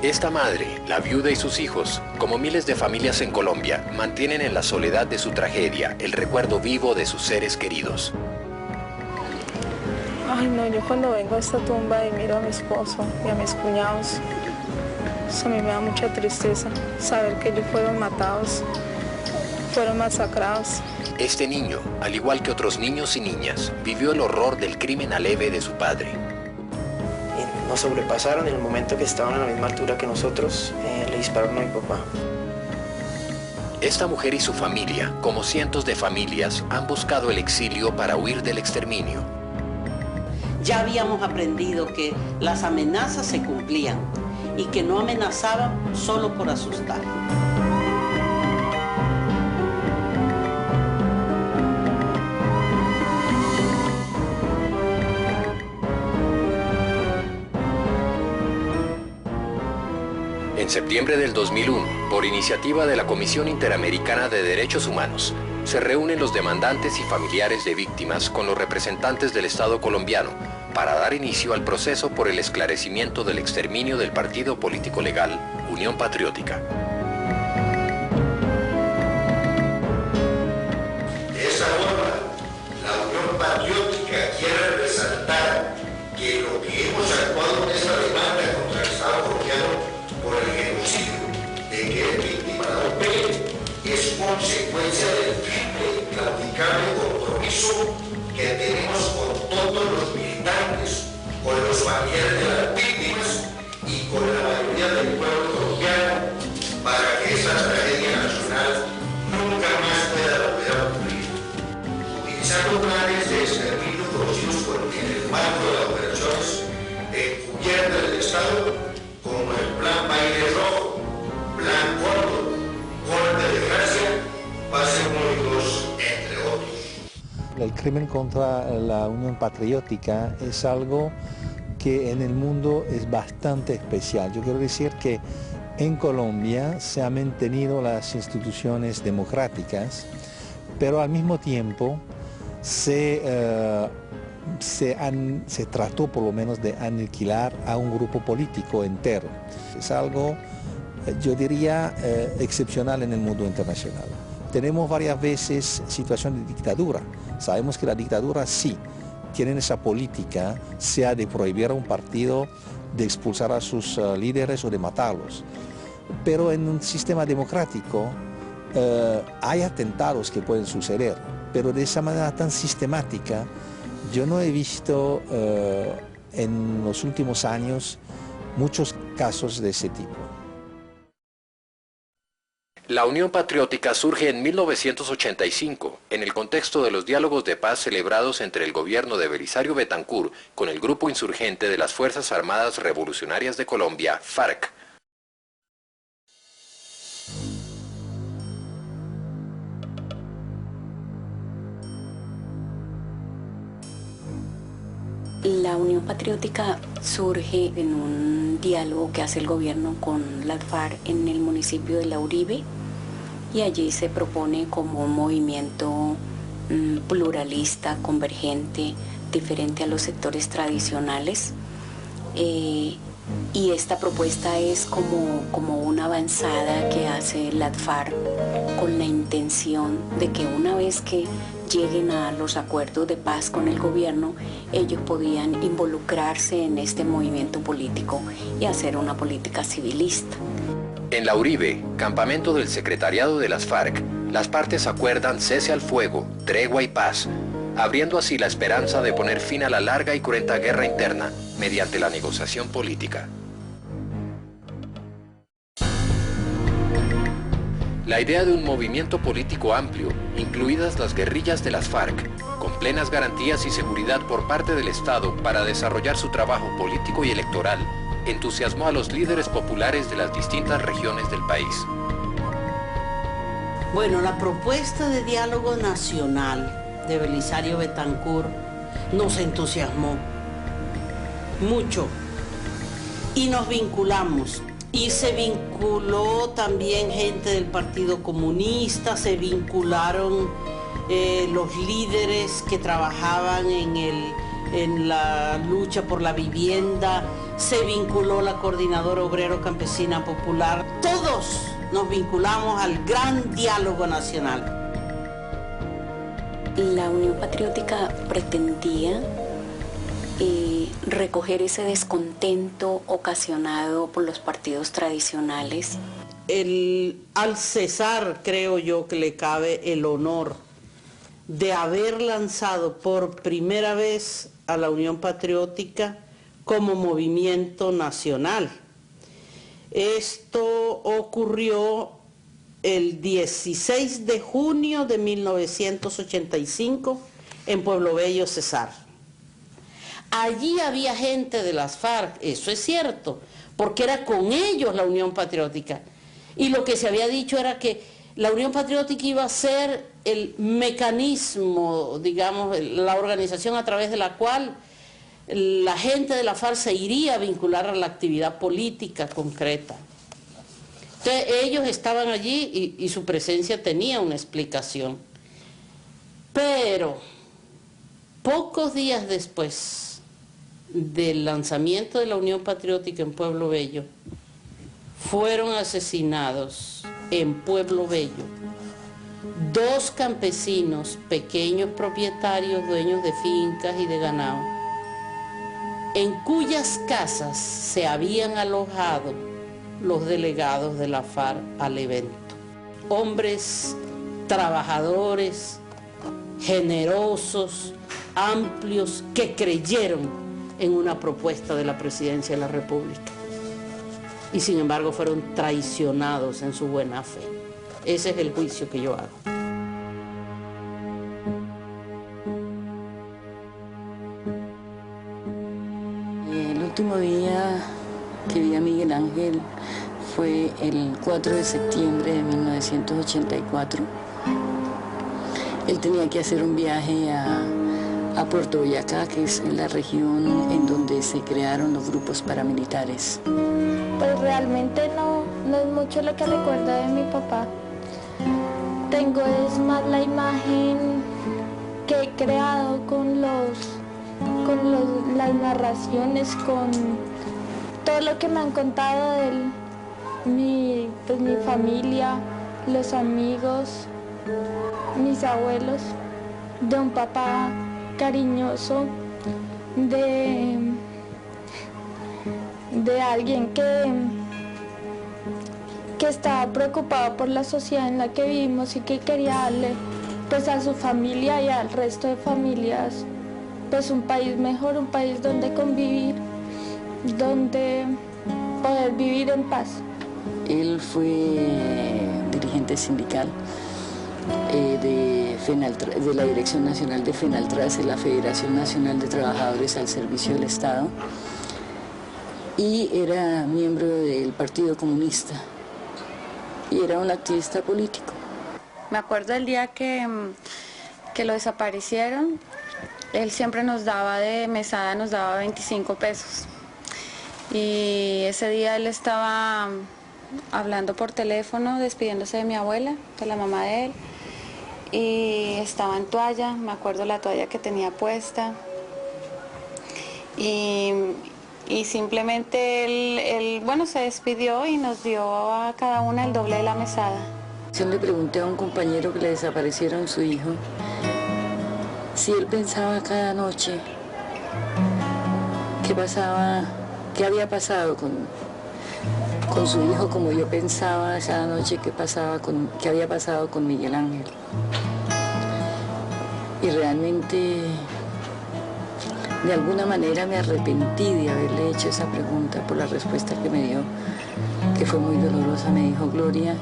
Esta madre, la viuda y sus hijos, como miles de familias en Colombia, mantienen en la soledad de su tragedia el recuerdo vivo de sus seres queridos. Ay no, yo cuando vengo a esta tumba y miro a mi esposo y a mis cuñados, eso a mí me da mucha tristeza, saber que ellos fueron matados, fueron masacrados. Este niño, al igual que otros niños y niñas, vivió el horror del crimen aleve de su padre. Nos sobrepasaron en el momento que estaban a la misma altura que nosotros, le dispararon a mi papá. Esta mujer y su familia, como cientos de familias, han buscado el exilio para huir del exterminio. Ya habíamos aprendido que las amenazas se cumplían y que no amenazaban solo por asustar. En septiembre del 2001, por iniciativa de la Comisión Interamericana de Derechos Humanos, se reúnen los demandantes y familiares de víctimas con los representantes del Estado colombiano para dar inicio al proceso por el esclarecimiento del exterminio del partido político legal Unión Patriótica. De esa forma, la Unión Patriótica quiere resaltar que lo que hemos actuado en esta demanda contra el Estado colombiano por el genocidio de que es víctima la OP es consecuencia del triple y claudicable compromiso que tenemos con todos los militantes, con los familiares de las víctimas y con la mayoría del pueblo colombiano para que esa tragedia nacional nunca más pueda volver a ocurrir. Utilizando planes de exterminio conocidos en el marco de las operaciones encubiertas del Estado, como el Plan Baile Rojo, Plan Córdoba, Golpe de Gracia, Pase 1 y 2, entre otros. El crimen contra la Unión Patriótica es algo que en el mundo es bastante especial. Yo quiero decir que en Colombia se han mantenido las instituciones democráticas, pero al mismo tiempo se trató por lo menos de aniquilar a un grupo político entero. Es algo, yo diría, excepcional en el mundo internacional. Tenemos varias veces situaciones de dictadura. Sabemos que la dictadura sí tienen esa política, sea de prohibir a un partido, de expulsar a sus líderes o de matarlos. Pero en un sistema democrático hay atentados que pueden suceder, pero de esa manera tan sistemática yo no he visto en los últimos años muchos casos de ese tipo. La Unión Patriótica surge en 1985, en el contexto de los diálogos de paz celebrados entre el gobierno de Belisario Betancur con el grupo insurgente de las Fuerzas Armadas Revolucionarias de Colombia, FARC. La Unión Patriótica surge en un diálogo que hace el gobierno con las FARC en el municipio de La Uribe, y allí se propone como un movimiento pluralista, convergente, diferente a los sectores tradicionales. Y esta propuesta es como una avanzada que hace la FARC con la intención de que una vez que lleguen a los acuerdos de paz con el gobierno, ellos podían involucrarse en este movimiento político y hacer una política civilista. En La Uribe, campamento del secretariado de las FARC, las partes acuerdan cese al fuego, tregua y paz, abriendo así la esperanza de poner fin a la larga y cruenta guerra interna mediante la negociación política. La idea de un movimiento político amplio, incluidas las guerrillas de las FARC, con plenas garantías y seguridad por parte del Estado para desarrollar su trabajo político y electoral, entusiasmó a los líderes populares de las distintas regiones del país. Bueno, la propuesta de diálogo nacional de Belisario Betancur nos entusiasmó mucho y nos vinculamos. Y se vinculó también gente del Partido Comunista, se vincularon los líderes que trabajaban en la lucha por la vivienda, se vinculó la Coordinadora Obrero Campesina Popular. Todos nos vinculamos al gran diálogo nacional. La Unión Patriótica pretendía recoger ese descontento ocasionado por los partidos tradicionales. Al Cesar, creo yo que le cabe el honor de haber lanzado por primera vez a la Unión Patriótica como movimiento nacional. Esto ocurrió el 16 de junio de 1985 en Pueblo Bello, Cesar. Allí había gente de las FARC, eso es cierto, porque era con ellos la Unión Patriótica. Y lo que se había dicho era que la Unión Patriótica iba a ser el mecanismo, digamos, la organización a través de la cual la gente de la FARC se iría a vincular a la actividad política concreta. Entonces ellos estaban allí y su presencia tenía una explicación. Pero pocos días después del lanzamiento de la Unión Patriótica en Pueblo Bello, fueron asesinados en Pueblo Bello 2 campesinos, pequeños propietarios, dueños de fincas y de ganado, en cuyas casas se habían alojado los delegados de la FARC al evento. Hombres trabajadores, generosos, amplios, que creyeron en una propuesta de la Presidencia de la República y sin embargo fueron traicionados en su buena fe. Ese es el juicio que yo hago. El último día que vi a Miguel Ángel fue el 4 de septiembre de 1984. Él tenía que hacer un viaje a Puerto Boyacá, que es la región en donde se crearon los grupos paramilitares. Pues realmente no es mucho lo que recuerdo de mi papá. Tengo es más la imagen que he creado con las narraciones, con todo lo que me han contado de él, mi familia, los amigos, mis abuelos, de un papá cariñoso, de alguien que estaba preocupado por la sociedad en la que vivimos y que quería darle pues a su familia y al resto de familias pues un país mejor, un país donde convivir, donde poder vivir en paz. Él fue dirigente sindical de la Dirección Nacional de FENALTRAS, la Federación Nacional de Trabajadores al Servicio del Estado, y era miembro del Partido Comunista y era un activista político. Me acuerdo del día que lo desaparecieron, él siempre nos daba de mesada, nos daba 25 pesos. Y ese día él estaba hablando por teléfono, despidiéndose de mi abuela, de la mamá de él, y estaba en toalla, me acuerdo la toalla que tenía puesta, y simplemente él se despidió y nos dio a cada una el doble de la mesada. Yo le pregunté a un compañero que le desaparecieron su hijo si él pensaba cada noche qué había pasado con su hijo, como yo pensaba cada noche qué había pasado con Miguel Ángel. Y realmente, de alguna manera me arrepentí de haberle hecho esa pregunta por la respuesta que me dio, que fue muy dolorosa. Me dijo: Gloria,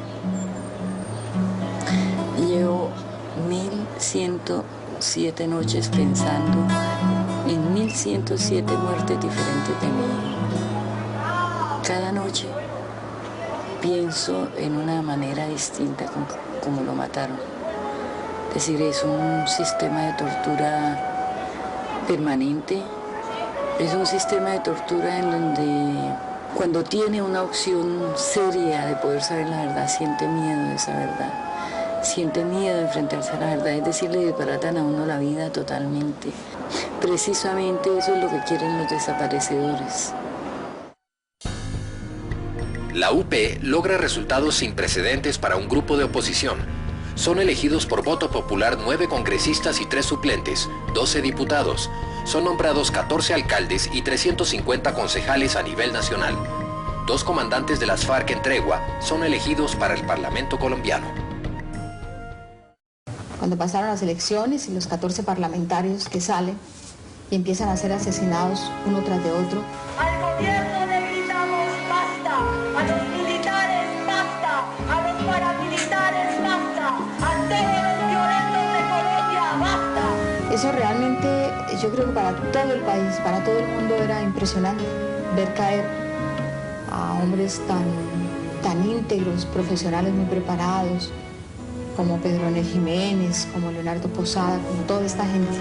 llevo 1107 noches pensando en 1107 muertes diferentes de mi hijo. Cada noche pienso en una manera distinta como lo mataron. Es decir, es un sistema de tortura permanente, es un sistema de tortura en donde cuando tiene una opción seria de poder saber la verdad, siente miedo de esa verdad, siente miedo de enfrentarse a la verdad, es decir, le desbaratan a uno la vida totalmente. Precisamente eso es lo que quieren los desaparecedores, La UP logra resultados sin precedentes para un grupo de oposición. Son elegidos por voto popular 9 congresistas y 3 suplentes, 12 diputados. Son nombrados 14 alcaldes y 350 concejales a nivel nacional. 2 comandantes de las FARC en tregua son elegidos para el Parlamento colombiano. Cuando pasaron las elecciones y los 14 parlamentarios que salen y empiezan a ser asesinados uno tras de otro. Al gobierno le gritamos basta, a los militares basta, a los paramilitares basta, a todos los violentos de Colombia basta. Eso realmente, yo creo que para todo el país, para todo el mundo era impresionante ver caer a hombres tan íntegros, profesionales muy preparados, como Pedro Nel Jiménez, como Leonardo Posada, como toda esta gente.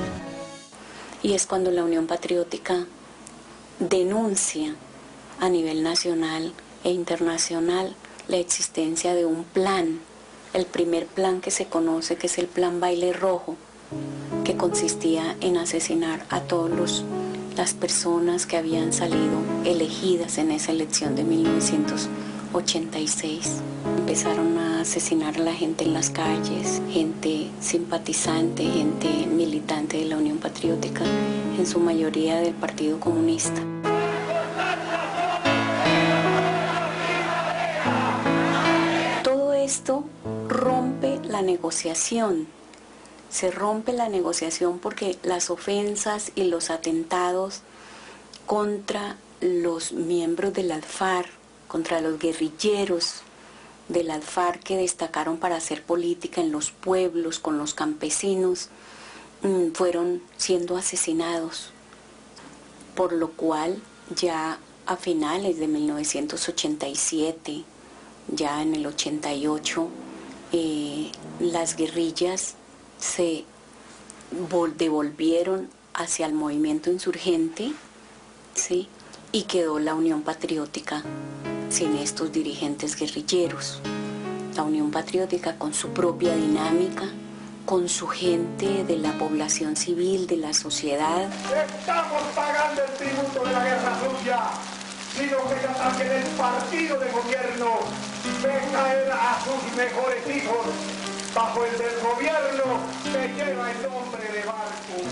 Y es cuando la Unión Patriótica denuncia a nivel nacional e internacional la existencia de un plan, el primer plan que se conoce, que es el Plan Baile Rojo, que consistía en asesinar a todas las personas que habían salido elegidas en esa elección de 1986. Empezaron a asesinar a la gente en las calles, gente simpatizante, gente militante de la Unión Patriótica, en su mayoría del Partido Comunista. Todo esto rompe la negociación. Se rompe la negociación porque las ofensas y los atentados contra los miembros de las FARC, contra los guerrilleros de las FARC que destacaron para hacer política en los pueblos, con los campesinos, fueron siendo asesinados, por lo cual ya a finales de 1987, ya en el 88, las guerrillas se devolvieron hacia el movimiento insurgente, ¿sí? Y quedó la Unión Patriótica sin estos dirigentes guerrilleros. La Unión Patriótica con su propia dinámica, con su gente de la población civil, de la sociedad. Estamos pagando el tributo de la guerra sucia, sino que ya también el partido de gobierno ve caer a sus mejores hijos bajo el del gobierno que lleva el nombre de Barco.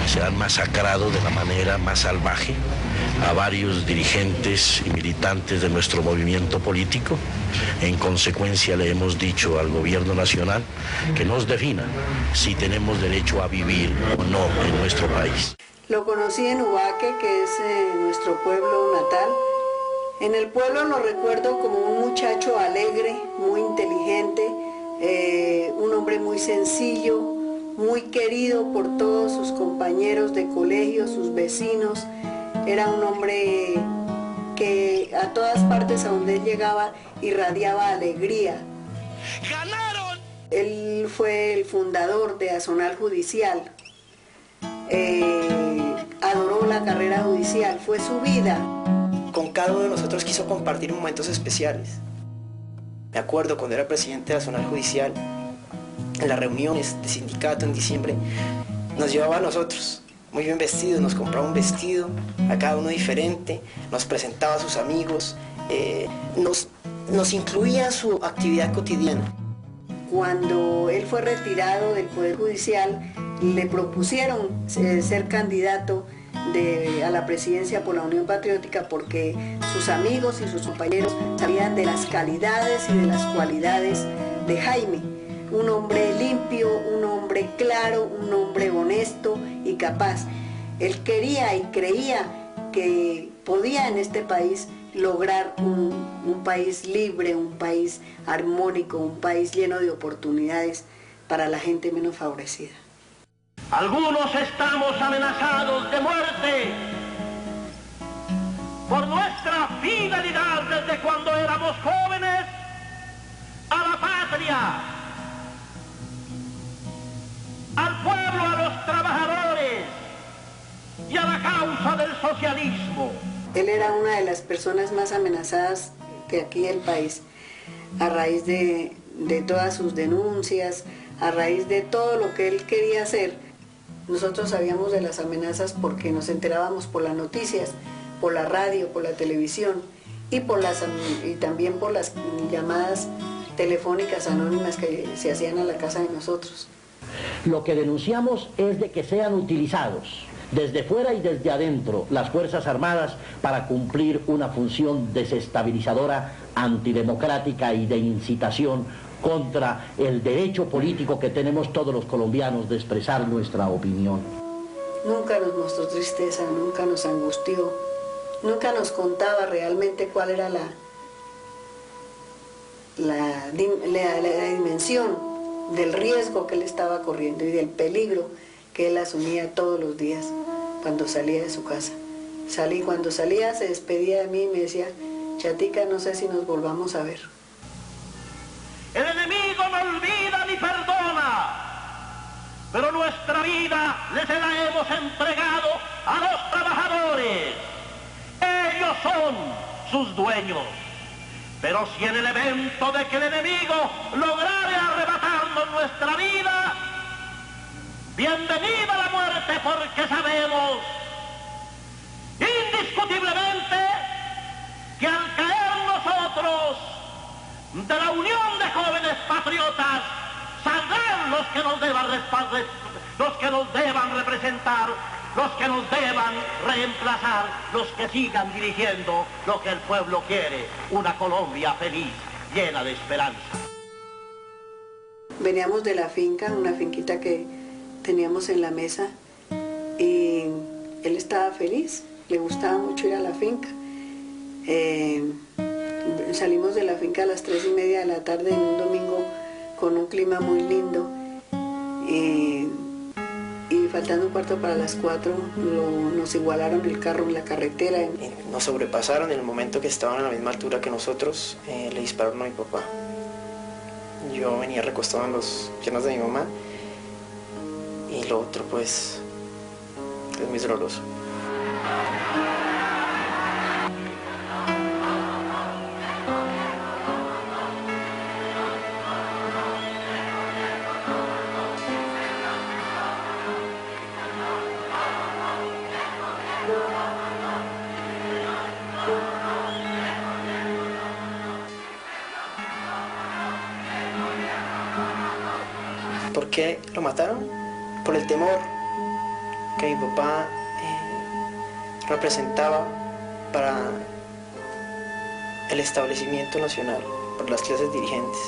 Se han masacrado de la manera más salvaje a varios dirigentes y militantes de nuestro movimiento político. En consecuencia le hemos dicho al gobierno nacional que nos defina si tenemos derecho a vivir o no en nuestro país. Lo conocí en Ubaque, que es nuestro pueblo natal. En el pueblo lo recuerdo como un muchacho alegre, muy inteligente, un hombre muy sencillo, muy querido por todos sus compañeros de colegio, sus vecinos. Era un hombre que a todas partes a donde él llegaba irradiaba alegría. ¡Ganaron! Él fue el fundador de Azonal Judicial. Adoró la carrera judicial, fue su vida. Con cada uno de nosotros quiso compartir momentos especiales. Me acuerdo cuando era presidente de Azonal Judicial, en las reuniones de sindicato en diciembre, nos llevaba a nosotros, muy bien vestidos, nos compraba un vestido, a cada uno diferente, nos presentaba a sus amigos, nos incluía en su actividad cotidiana. Cuando él fue retirado del Poder Judicial, le propusieron ser candidato a la presidencia por la Unión Patriótica porque sus amigos y sus compañeros sabían de las calidades y de las cualidades de Jaime. Un hombre limpio, un hombre claro, un hombre honesto y capaz. Él quería y creía que podía en este país lograr un país libre, un país armónico, un país lleno de oportunidades para la gente menos favorecida. Algunos estamos amenazados de muerte por nuestra fidelidad desde cuando éramos jóvenes a la patria, al pueblo, a los trabajadores y a la causa del socialismo. Él era una de las personas más amenazadas de aquí del país, a raíz de todas sus denuncias, a raíz de todo lo que él quería hacer. Nosotros sabíamos de las amenazas porque nos enterábamos por las noticias, por la radio, por la televisión, y también por las llamadas telefónicas anónimas que se hacían a la casa de nosotros. Lo que denunciamos es de que sean utilizados desde fuera y desde adentro las Fuerzas Armadas para cumplir una función desestabilizadora, antidemocrática y de incitación contra el derecho político que tenemos todos los colombianos de expresar nuestra opinión. Nunca nos mostró tristeza, nunca nos angustió, nunca nos contaba realmente cuál era la dimensión del riesgo que él estaba corriendo y del peligro que él asumía todos los días cuando salía de su casa. Cuando salía se despedía de mí y me decía, chatica, no sé si nos volvamos a ver. El enemigo no olvida ni perdona, pero nuestra vida les la hemos entregado a los trabajadores. Ellos son sus dueños. Pero si en el evento de que el enemigo lograre arrebatarnos nuestra vida, bienvenida la muerte, porque sabemos indiscutiblemente que al caer nosotros de la unión de jóvenes patriotas, saldrán los que nos deban representar, los que nos deban reemplazar, los que sigan dirigiendo lo que el pueblo quiere, una Colombia feliz, llena de esperanza. Veníamos de la finca, una finquita que teníamos en la mesa, y él estaba feliz, le gustaba mucho ir a la finca. Salimos de la finca a las 3:30 de la tarde en un domingo con un clima muy lindo, y faltando un cuarto para las 4 nos igualaron el carro en la carretera. Nos sobrepasaron en el momento que estaban a la misma altura que nosotros, le dispararon a mi papá. Yo venía recostado en las piernas de mi mamá, y lo otro pues es muy doloroso. ¿Por qué lo mataron? Por el temor que mi papá representaba para el establecimiento nacional, por las clases dirigentes,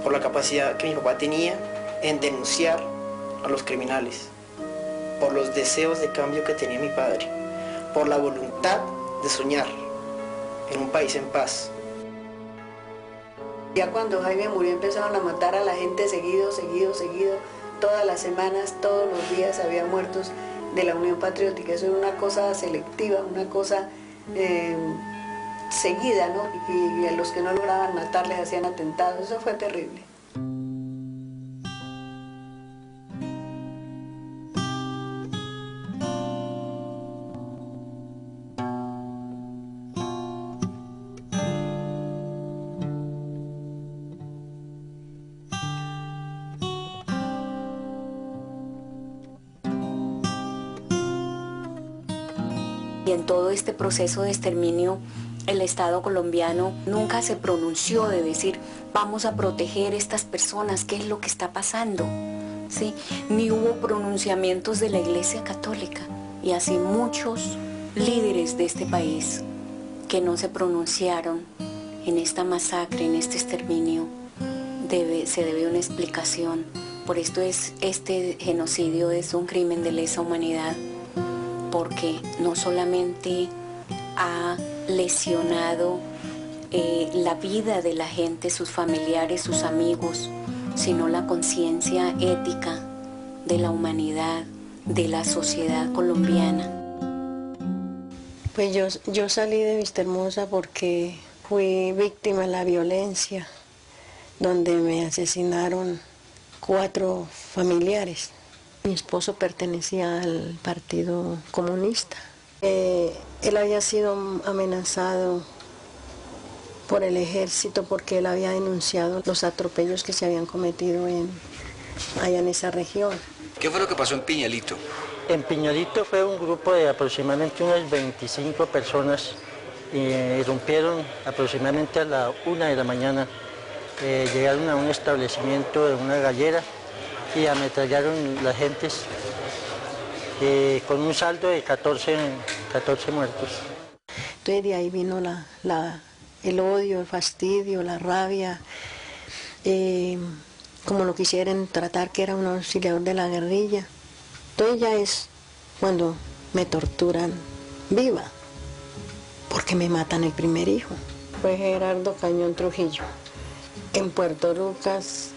por la capacidad que mi papá tenía en denunciar a los criminales, por los deseos de cambio que tenía mi padre, por la voluntad de soñar en un país en paz. Ya cuando Jaime murió empezaron a matar a la gente seguido, todas las semanas, todos los días había muertos de la Unión Patriótica. Eso era una cosa selectiva, una cosa seguida, ¿no? Y a los que no lograban matar les hacían atentados. Eso fue terrible. Y en todo este proceso de exterminio, el Estado colombiano nunca se pronunció de decir, vamos a proteger a estas personas, ¿qué es lo que está pasando? ¿Sí? Ni hubo pronunciamientos de la Iglesia Católica, y así muchos líderes de este país que no se pronunciaron en esta masacre, en este exterminio. Se debe una explicación. Por esto este genocidio es un crimen de lesa humanidad, porque no solamente ha lesionado la vida de la gente, sus familiares, sus amigos, sino la conciencia ética de la humanidad, de la sociedad colombiana. Pues yo salí de Vistahermosa porque fui víctima de la violencia, donde me asesinaron 4 familiares. Mi esposo pertenecía al Partido Comunista. Él había sido amenazado por el ejército porque él había denunciado los atropellos que se habían cometido allá en esa región. ¿Qué fue lo que pasó en Piñalito? En Piñalito fue un grupo de aproximadamente unas 25 personas irrumpieron aproximadamente a la 1 de la mañana, llegaron a un establecimiento, en una gallera, y ametrallaron las gentes con un saldo de 14 muertos. Entonces de ahí vino el odio, el fastidio, la rabia, como lo quisieran tratar, que era un auxiliador de la guerrilla. Entonces ya es cuando me torturan viva, porque me matan el primer hijo. Fue Gerardo Cañón Trujillo. En Puerto Lucas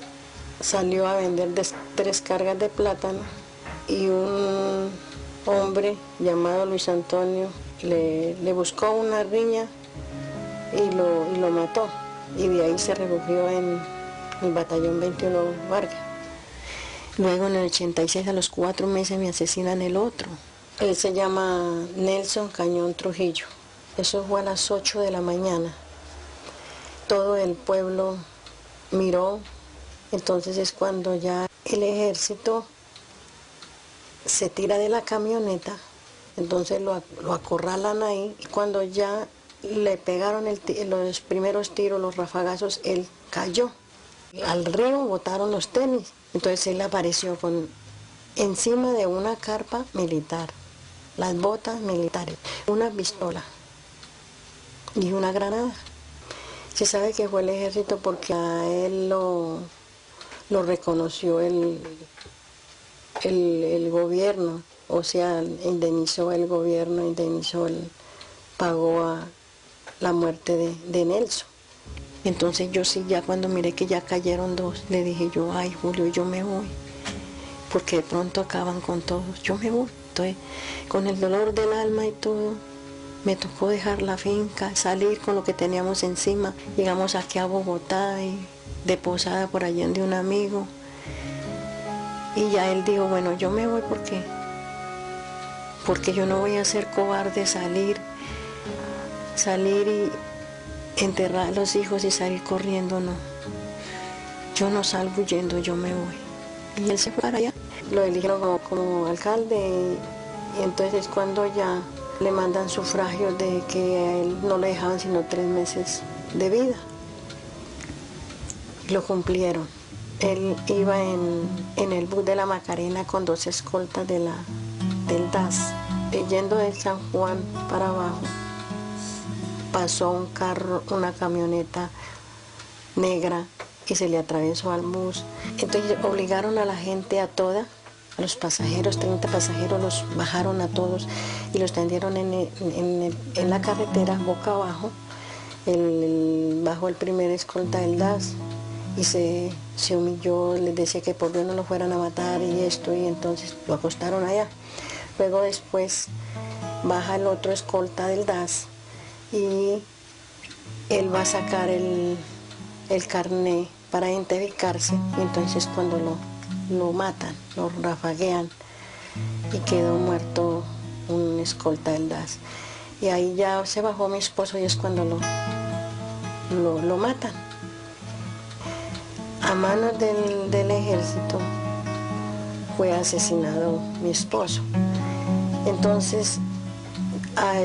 salió a vender 3 cargas de plátano y un hombre llamado Luis Antonio le buscó una riña y lo mató. Y de ahí se refugió en el batallón 21 Vargas. Luego en el 86, a los 4 meses, me asesinan el otro. Él se llama Nelson Cañón Trujillo. Eso fue a las 8 de la mañana. Todo el pueblo miró. Entonces es cuando ya el ejército se tira de la camioneta. Entonces lo acorralan ahí. Y cuando ya le pegaron los primeros tiros, los rafagazos, él cayó. Al río botaron los tenis. Entonces él apareció encima de una carpa militar, las botas militares, una pistola y una granada. Se sabe que fue el ejército porque a él lo reconoció el gobierno, o sea, indemnizó el gobierno, pagó a la muerte de Nelson. Entonces yo sí, ya cuando miré que ya cayeron 2, le dije yo, ay Julio, yo me voy, porque de pronto acaban con todos, yo me voy. Entonces, con el dolor del alma y todo, me tocó dejar la finca, salir con lo que teníamos encima. Llegamos aquí a Bogotá y de posada por allá de un amigo. Y ya él dijo, bueno, yo me voy porque yo no voy a ser cobarde, salir y enterrar a los hijos y salir corriendo, no. Yo no salgo huyendo, yo me voy. Y él se fue para allá. Lo eligieron como alcalde y entonces cuando ya le mandan sufragios de que a él no le dejaban sino 3 meses de vida. Lo cumplieron. Él iba en el bus de la Macarena con 2 escoltas del DAS. Yendo de San Juan para abajo, pasó un carro, una camioneta negra y se le atravesó al bus. Entonces obligaron a la gente, a los pasajeros, 30 pasajeros, los bajaron a todos y los tendieron en la carretera boca abajo, bajo el primer escolta del DAS, y se humilló, les decía que por Dios no lo fueran a matar y esto, y entonces lo acostaron allá. Luego después baja el otro escolta del DAS y él va a sacar el carné para identificarse, y entonces cuando lo matan, lo rafaguean y quedó muerto un escolta del DAS. Y ahí ya se bajó mi esposo y es cuando lo matan. A manos del ejército fue asesinado mi esposo. Entonces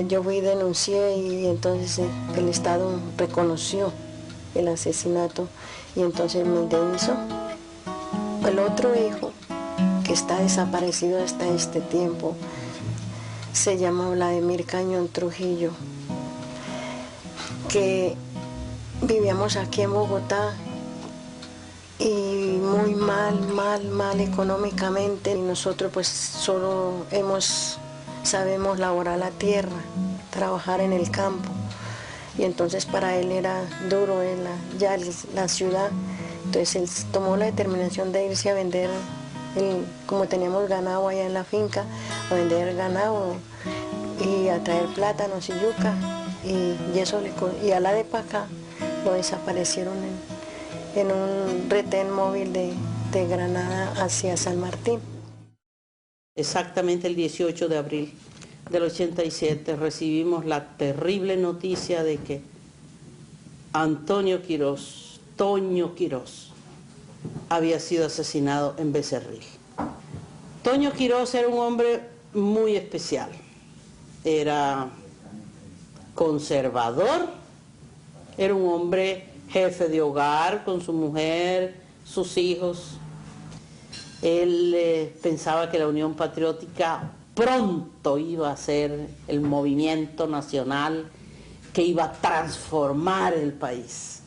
yo fui y denuncié y entonces el Estado reconoció el asesinato y entonces me indemnizó. El otro hijo, que está desaparecido hasta este tiempo, se llama Vladimir Cañón Trujillo, que vivíamos aquí en Bogotá y muy mal económicamente, y nosotros pues solo sabemos laborar la tierra, trabajar en el campo, y entonces para él era duro ya la ciudad. Entonces él tomó la determinación de irse a vender, como teníamos ganado allá en la finca, a vender ganado y a traer plátanos y yuca, y a la de Pacá lo desaparecieron en un retén móvil de Granada hacia San Martín. Exactamente el 18 de abril del 87 recibimos la terrible noticia de que Antonio Quirós, Toño Quirós, había sido asesinado en Becerril. Toño Quirós era un hombre muy especial. Era conservador, era un hombre jefe de hogar con su mujer, sus hijos. Él pensaba que la Unión Patriótica pronto iba a ser el movimiento nacional que iba a transformar el país.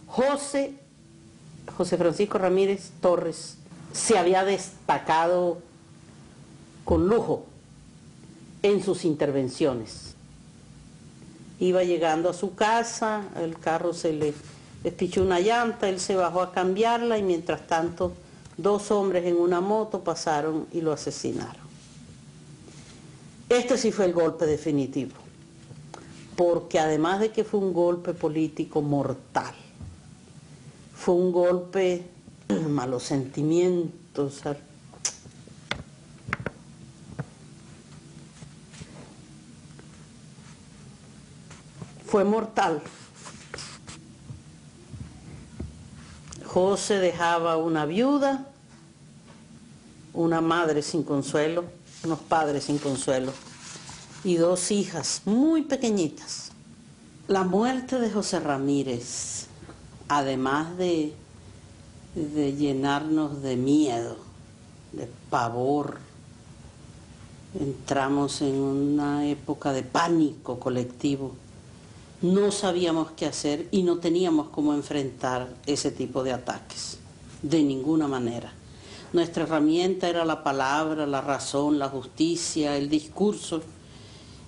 José Francisco Ramírez Torres se había destacado con lujo en sus intervenciones. Iba llegando a su casa, el carro se le despichó una llanta, él se bajó a cambiarla y mientras tanto 2 hombres en una moto pasaron y lo asesinaron. Este sí fue el golpe definitivo, porque además de que fue un golpe político mortal, fue un golpe a los sentimientos, fue mortal. José dejaba una viuda, una madre sin consuelo, unos padres sin consuelo y 2 hijas muy pequeñitas. La muerte de José Ramírez, además de llenarnos de miedo, de pavor, entramos en una época de pánico colectivo. No sabíamos qué hacer y no teníamos cómo enfrentar ese tipo de ataques, de ninguna manera. Nuestra herramienta era la palabra, la razón, la justicia, el discurso,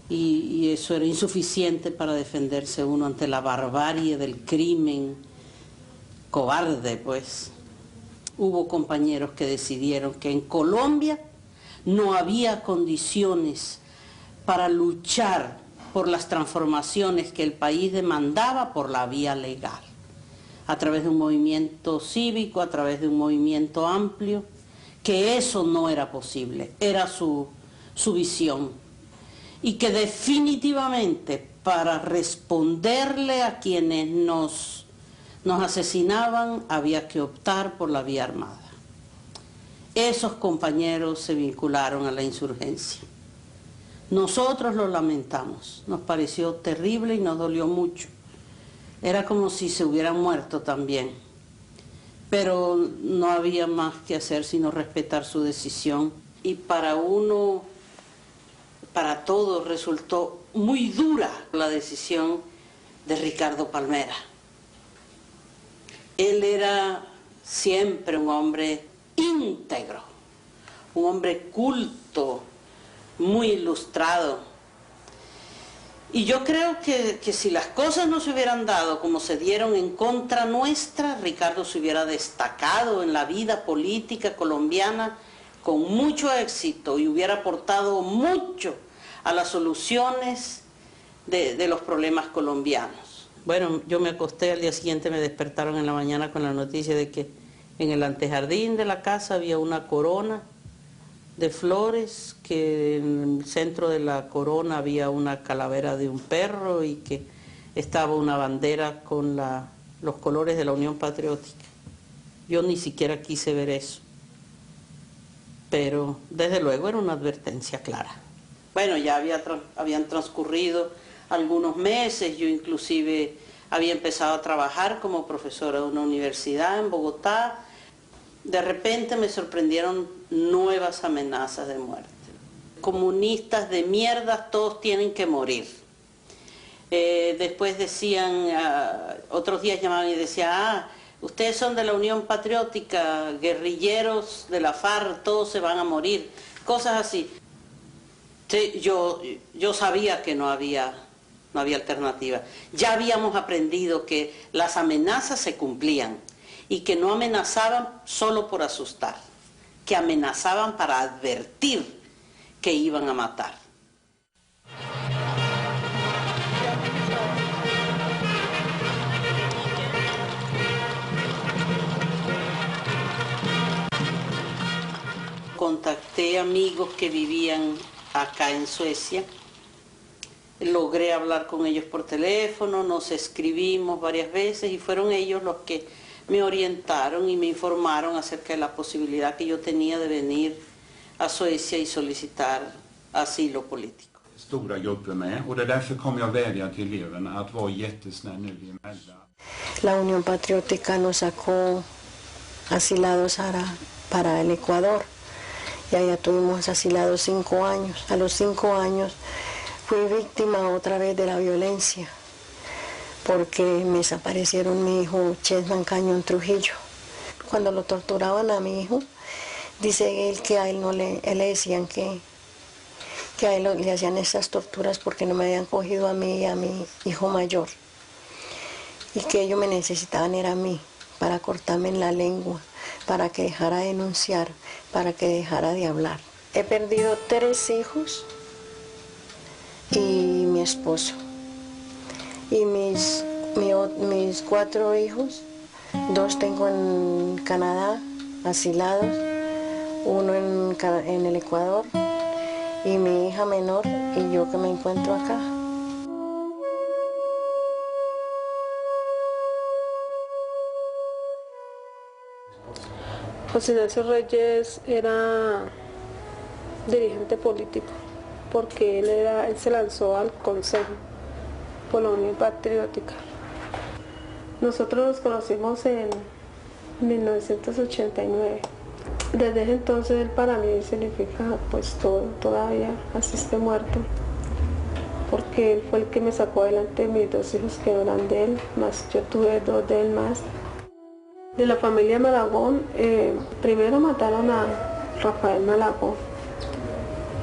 y eso era insuficiente para defenderse uno ante la barbarie del crimen cobarde, pues. Hubo compañeros que decidieron que en Colombia no había condiciones para luchar por las transformaciones que el país demandaba por la vía legal, a través de un movimiento cívico, a través de un movimiento amplio, que eso no era posible, era su visión, y que definitivamente para responderle a quienes nos asesinaban había que optar por la vía armada. Esos compañeros se vincularon a la insurgencia. Nosotros lo lamentamos, nos pareció terrible y nos dolió mucho. Era como si se hubieran muerto también, pero no había más que hacer sino respetar su decisión. Y para uno, para todos, resultó muy dura la decisión de Ricardo Palmera. Él era siempre un hombre íntegro, un hombre culto, muy ilustrado. Y yo creo que si las cosas no se hubieran dado como se dieron en contra nuestra, Ricardo se hubiera destacado en la vida política colombiana con mucho éxito y hubiera aportado mucho a las soluciones de los problemas colombianos. Bueno, yo me acosté, al día siguiente me despertaron en la mañana con la noticia de que en el antejardín de la casa había una corona de flores, que en el centro de la corona había una calavera de un perro y que estaba una bandera con los colores de la Unión Patriótica. Yo ni siquiera quise ver eso, pero desde luego era una advertencia clara. Bueno, ya habían transcurrido algunos meses, yo inclusive había empezado a trabajar como profesora de una universidad en Bogotá. De repente me sorprendieron nuevas amenazas de muerte. Comunistas de mierda, todos tienen que morir. Después decían, otros días llamaban y decían, ustedes son de la Unión Patriótica, guerrilleros de la FARC, todos se van a morir, cosas así. Sí, yo sabía que no había alternativa. Ya habíamos aprendido que las amenazas se cumplían y que no amenazaban solo por asustar, que amenazaban para advertir que iban a matar. Contacté amigos que vivían acá en Suecia, logré hablar con ellos por teléfono, nos escribimos varias veces y fueron ellos los que me orientaron y me informaron acerca de la posibilidad que yo tenía de venir a Suecia y solicitar asilo político. stora grupper med. Och därför kommer jag vädja till eleverna att vara jättesnäll nu emellan. La Unión Patriótica nos sacó asilados para el Ecuador y allá tuvimos asilados 5 años. A los 5 años fui víctima otra vez de la violencia porque me desaparecieron mi hijo Chessman Cañón Trujillo. Cuando lo torturaban a mi hijo, dice él que a él le decían que a él le hacían estas torturas porque no me habían cogido a mí y a mi hijo mayor y que ellos me necesitaban era a mí para cortarme en la lengua, para que dejara de denunciar, para que dejara de hablar. He perdido 3 hijos y mi esposo. Y mis 4 hijos, 2 tengo en Canadá, asilados, 1 en el Ecuador, y mi hija menor y yo que me encuentro acá. José Ignacio Reyes era dirigente político porque él se lanzó al Consejo por la Unión Patriótica. Nosotros nos conocimos en 1989. Desde ese entonces él para mí significa pues todo, todavía así esté muerto, porque él fue el que me sacó adelante mis 2 hijos que eran de él, más yo tuve 2 de él más. De la familia Malagón, primero mataron a Rafael Malagón,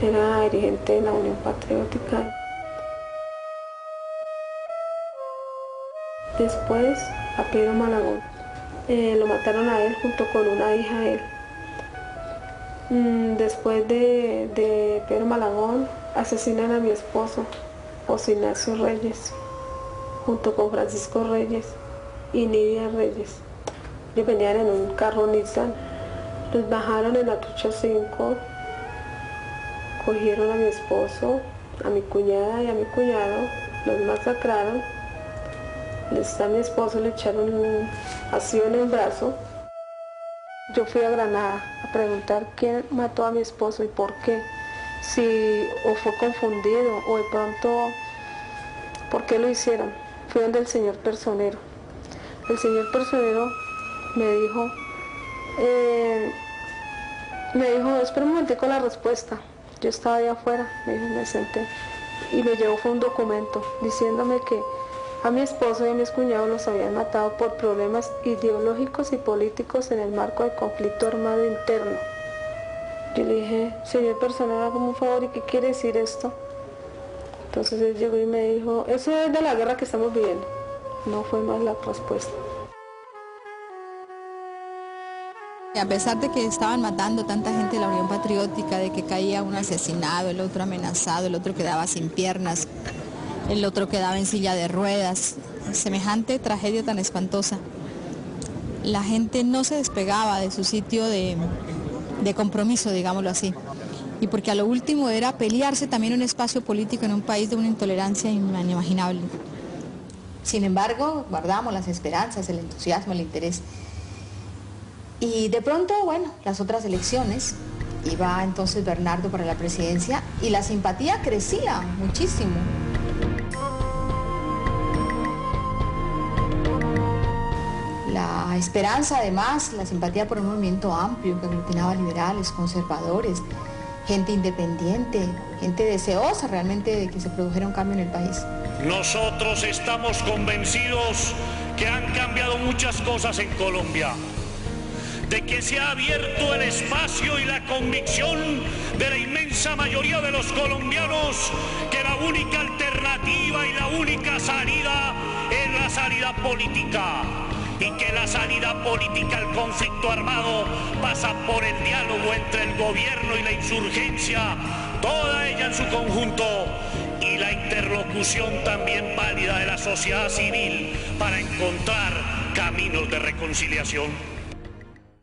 era dirigente de la Unión Patriótica. Después a Pedro Malagón, lo mataron a él junto con una hija de él. Después de Pedro Malagón, asesinan a mi esposo, José Ignacio Reyes, junto con Francisco Reyes y Nidia Reyes. Ellos venían en un carro Nissan, los bajaron en la trucha 5, cogieron a mi esposo, a mi cuñada y a mi cuñado, los masacraron. A mi esposo le echaron un ácido en el brazo. Yo fui a Granada a preguntar quién mató a mi esposo y por qué, si o fue confundido o de pronto por qué lo hicieron. Fui donde el señor Personero. El señor Personero me dijo, espera un momentico la respuesta. Yo estaba allá afuera, me senté y me llevó fue un documento diciéndome que a mi esposo y a mis cuñados los habían matado por problemas ideológicos y políticos en el marco del conflicto armado interno. Yo le dije, señor Personero, hágame un favor, ¿y qué quiere decir esto? Entonces él llegó y me dijo, eso es de la guerra que estamos viviendo. No fue más la respuesta. A pesar de que estaban matando tanta gente de la Unión Patriótica, de que caía un asesinado, el otro amenazado, el otro quedaba sin piernas, el otro quedaba en silla de ruedas, semejante tragedia tan espantosa, la gente no se despegaba de su sitio de compromiso, digámoslo así, y porque a lo último era pelearse también un espacio político en un país de una intolerancia inimaginable. Sin embargo, guardamos las esperanzas, el entusiasmo, el interés. Y de pronto, bueno, las otras elecciones, iba entonces Bernardo para la presidencia y la simpatía crecía muchísimo. La esperanza, además, la simpatía por un movimiento amplio que aglutinaba liberales, conservadores, gente independiente, gente deseosa realmente de que se produjera un cambio en el país. Nosotros estamos convencidos que han cambiado muchas cosas en Colombia, de que se ha abierto el espacio y la convicción de la inmensa mayoría de los colombianos que la única alternativa y la única salida es la salida política, y que la salida política al conflicto armado pasa por el diálogo entre el gobierno y la insurgencia, toda ella en su conjunto, y la interlocución también válida de la sociedad civil para encontrar caminos de reconciliación.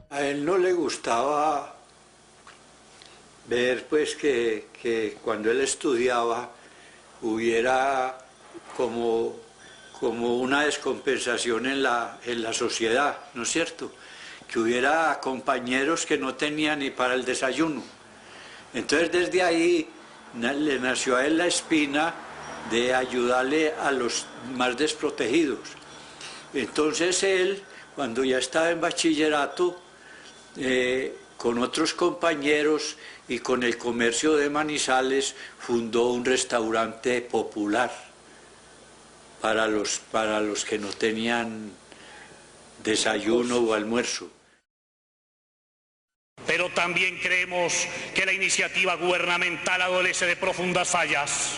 A él no le gustaba ver pues que cuando él estudiaba hubiera como una descompensación en la sociedad, ¿no es cierto? Que hubiera compañeros que no tenían ni para el desayuno. Entonces desde ahí le nació a él la espina de ayudarle a los más desprotegidos. Entonces él, cuando ya estaba en bachillerato, con otros compañeros y con el comercio de Manizales, fundó un restaurante popular para los que no tenían desayuno o almuerzo. Pero también creemos que la iniciativa gubernamental adolece de profundas fallas,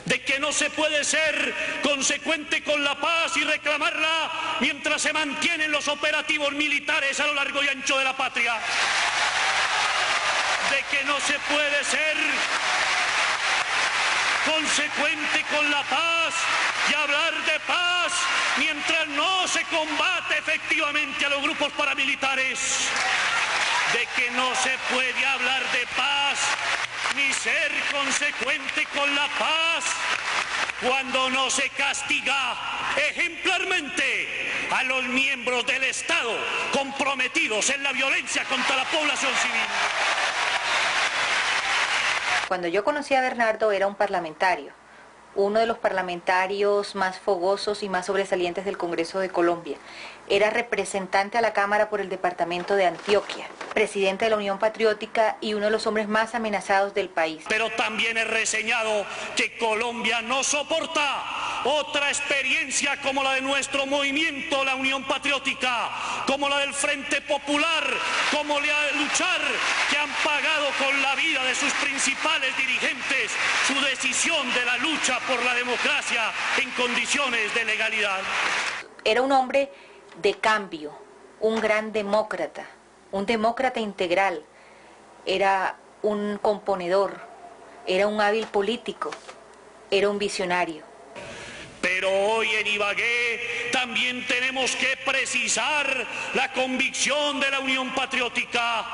de que no se puede ser consecuente con la paz y reclamarla mientras se mantienen los operativos militares a lo largo y ancho de la patria, de que no se puede ser consecuente con la paz y hablar de paz mientras no se combate efectivamente a los grupos paramilitares, de que no se puede hablar de paz ni ser consecuente con la paz cuando no se castiga ejemplarmente a los miembros del Estado comprometidos en la violencia contra la población civil. Cuando yo conocí a Bernardo era un parlamentario, uno de los parlamentarios más fogosos y más sobresalientes del Congreso de Colombia. Era representante a la Cámara por el departamento de Antioquia, presidente de la Unión Patriótica y uno de los hombres más amenazados del país. Pero también he reseñado que Colombia no soporta otra experiencia como la de nuestro movimiento, la Unión Patriótica, como la del Frente Popular, como la de Luchar, que han pagado con la vida de sus principales dirigentes su decisión de la lucha por la democracia en condiciones de legalidad. Era un hombre de cambio, un gran demócrata, un demócrata integral, era un componedor, era un hábil político, era un visionario. Pero hoy en Ibagué también tenemos que precisar la convicción de la Unión Patriótica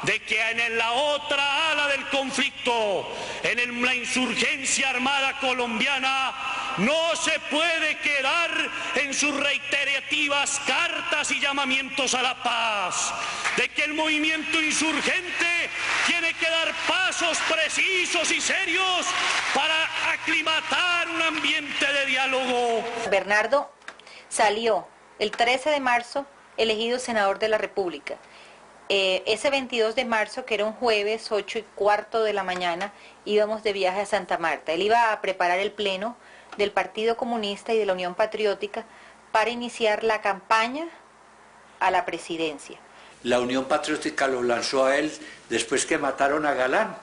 de que en la otra ala del conflicto, en la insurgencia armada colombiana, no se puede quedar en sus reiterativas cartas y llamamientos a la paz, de que el movimiento insurgente tiene que dar pasos precisos y serios para aclimatar un ambiente de diálogo. Bernardo salió el 13 de marzo elegido senador de la República. Ese 22 de marzo, que era un jueves, 8:15 de la mañana, íbamos de viaje a Santa Marta. Él iba a preparar el pleno del Partido Comunista y de la Unión Patriótica para iniciar la campaña a la presidencia. La Unión Patriótica lo lanzó a él después que mataron a Galán.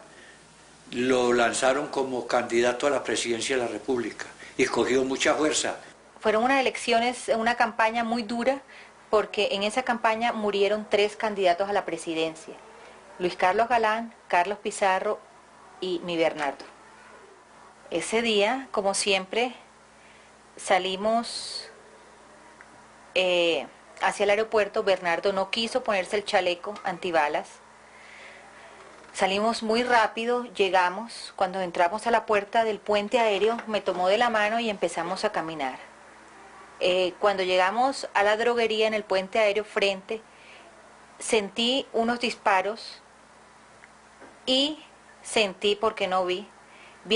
Lo lanzaron como candidato a la presidencia de la República y cogió mucha fuerza. Fueron unas elecciones, una campaña muy dura, porque en esa campaña murieron 3 candidatos a la presidencia: Luis Carlos Galán, Carlos Pizarro y mi Bernardo. Ese día, como siempre, salimos hacia el aeropuerto. Bernardo no quiso ponerse el chaleco antibalas. Salimos muy rápido, llegamos. Cuando entramos a la puerta del puente aéreo, me tomó de la mano y empezamos a caminar. Cuando llegamos a la droguería en el puente aéreo frente, sentí unos disparos y sentí, porque no vi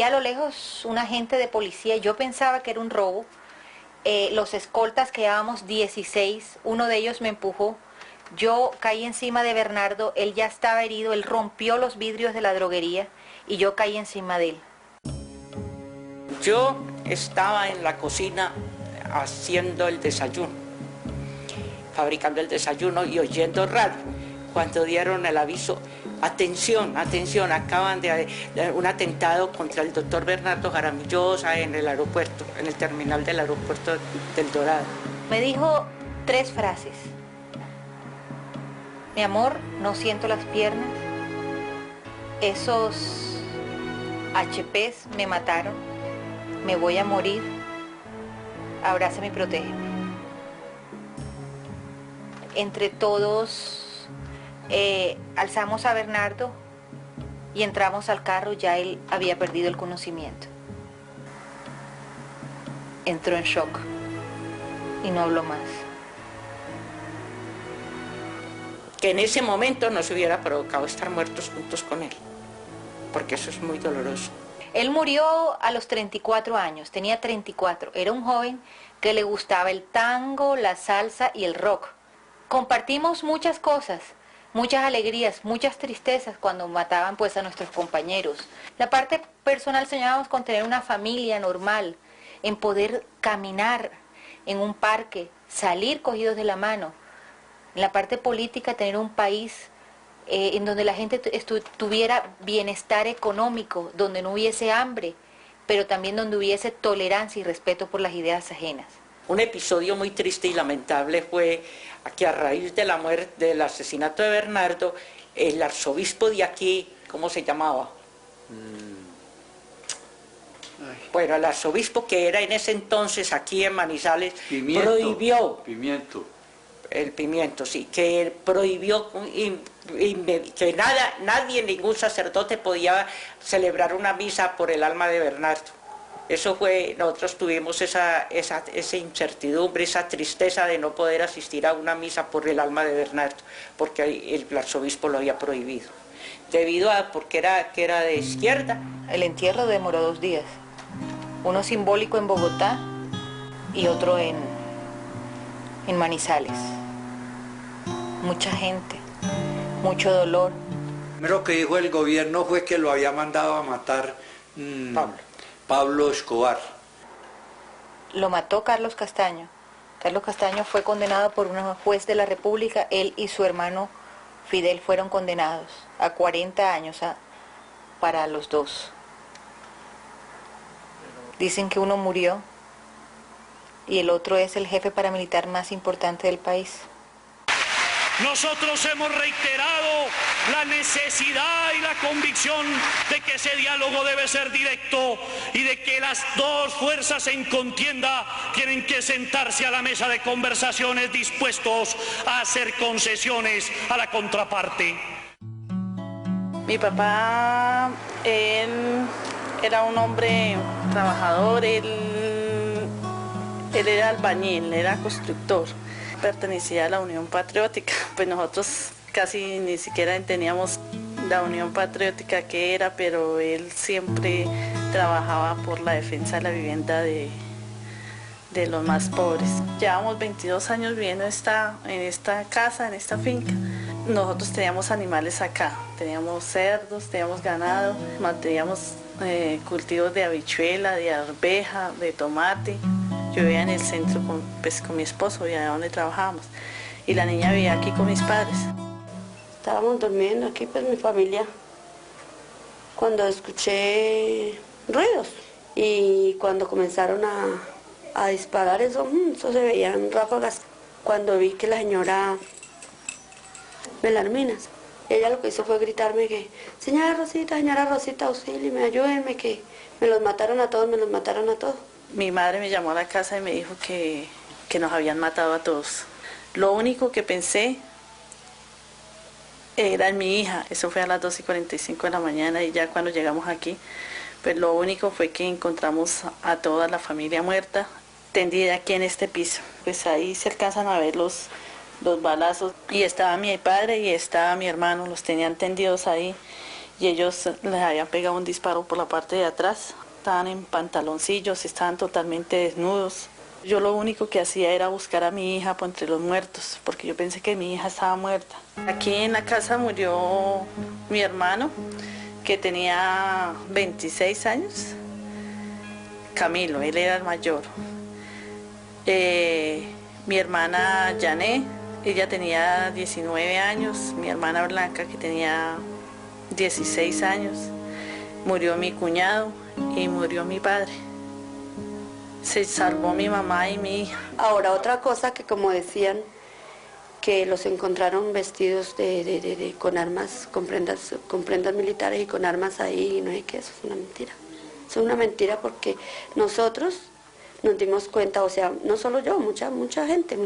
a lo lejos un agente de policía. Yo pensaba que era un robo. Los escoltas, que llevábamos 16, uno de ellos me empujó. Yo caí encima de Bernardo, él ya estaba herido, él rompió los vidrios de la droguería y yo caí encima de él. Yo estaba en la cocina haciendo el desayuno, fabricando el desayuno y oyendo radio, cuando dieron el aviso: atención, atención, acaban de un atentado contra el doctor Bernardo Jaramillo en el aeropuerto, en el terminal del aeropuerto del Dorado. Me dijo 3 frases: mi amor, no siento las piernas, esos HPs me mataron, me voy a morir, abrázame y protégeme. Entre todos alzamos a Bernardo y entramos al carro. Ya él había perdido el conocimiento. Entró en shock y no habló más. Que en ese momento nos hubiera provocado estar muertos juntos con él, porque eso es muy doloroso. Él murió a los 34 años, tenía 34. Era un joven que le gustaba el tango, la salsa y el rock. Compartimos muchas cosas, muchas alegrías, muchas tristezas cuando mataban pues a nuestros compañeros. La parte personal soñábamos con tener una familia normal, en poder caminar en un parque, salir cogidos de la mano. En la parte política, tener un país en donde la gente tuviera bienestar económico, donde no hubiese hambre, pero también donde hubiese tolerancia y respeto por las ideas ajenas. Un episodio muy triste y lamentable fue que a raíz de la muerte, del asesinato de Bernardo, el arzobispo de aquí, ¿cómo se llamaba? Bueno, el arzobispo que era en ese entonces aquí en Manizales, prohibió... El Pimiento, sí, que prohibió que nadie, ningún sacerdote podía celebrar una misa por el alma de Bernardo. Eso fue, nosotros tuvimos esa incertidumbre, esa tristeza de no poder asistir a una misa por el alma de Bernardo, porque el arzobispo lo había prohibido, porque era de izquierda. El entierro demoró 2 días, uno simbólico en Bogotá y otro en Manizales. Mucha gente, mucho dolor. Lo primero que dijo el gobierno fue que lo había mandado a matar Pablo Escobar. Lo mató Carlos Castaño. Carlos Castaño fue condenado por un juez de la República. Él y su hermano Fidel fueron condenados a 40 años para los dos. Dicen que uno murió y el otro es el jefe paramilitar más importante del país. Nosotros hemos reiterado la necesidad y la convicción de que ese diálogo debe ser directo y de que las dos fuerzas en contienda tienen que sentarse a la mesa de conversaciones dispuestos a hacer concesiones a la contraparte. Mi papá, él era un hombre trabajador, él era albañil, era constructor. Pertenecía a la Unión Patriótica, pues nosotros casi ni siquiera entendíamos la Unión Patriótica qué era, pero él siempre trabajaba por la defensa de la vivienda de los más pobres. Llevamos 22 años viviendo en esta casa, en esta finca. Nosotros teníamos animales acá, teníamos cerdos, teníamos ganado, manteníamos cultivos de habichuela, de arveja, de tomate. Yo vivía en el centro con mi esposo, y allá donde trabajábamos. Y la niña vivía aquí con mis padres. Estábamos durmiendo aquí, pues mi familia, cuando escuché ruidos. Y cuando comenzaron a disparar, eso se veían ráfagas. Cuando vi que la señora Belarminas, ella lo que hizo fue gritarme que, señora Rosita, auxílieme, ayúdenme, que me los mataron a todos, Mi madre me llamó a la casa y me dijo que nos habían matado a todos. Lo único que pensé era en mi hija. Eso fue a las 2:45 de la mañana, y ya cuando llegamos aquí, pues lo único fue que encontramos a toda la familia muerta, tendida aquí en este piso. Pues ahí se alcanzan a ver los balazos, y estaba mi padre y estaba mi hermano, los tenían tendidos ahí, y ellos les habían pegado un disparo por la parte de atrás. Estaban en pantaloncillos, estaban totalmente desnudos. Yo lo único que hacía era buscar a mi hija por entre los muertos, porque yo pensé que mi hija estaba muerta. Aquí en la casa murió mi hermano, que tenía 26 años, Camilo, él era el mayor. Mi hermana Yané, ella tenía 19 años, mi hermana Blanca, que tenía 16 años. Murió mi cuñado y murió mi padre. Se salvó mi mamá y mi hija. Ahora, otra cosa que, como decían, que los encontraron vestidos con armas, con prendas militares y con armas ahí, y no sé qué, eso es una mentira. Eso es una mentira, porque nosotros nos dimos cuenta, o sea, no solo yo, mucha gente.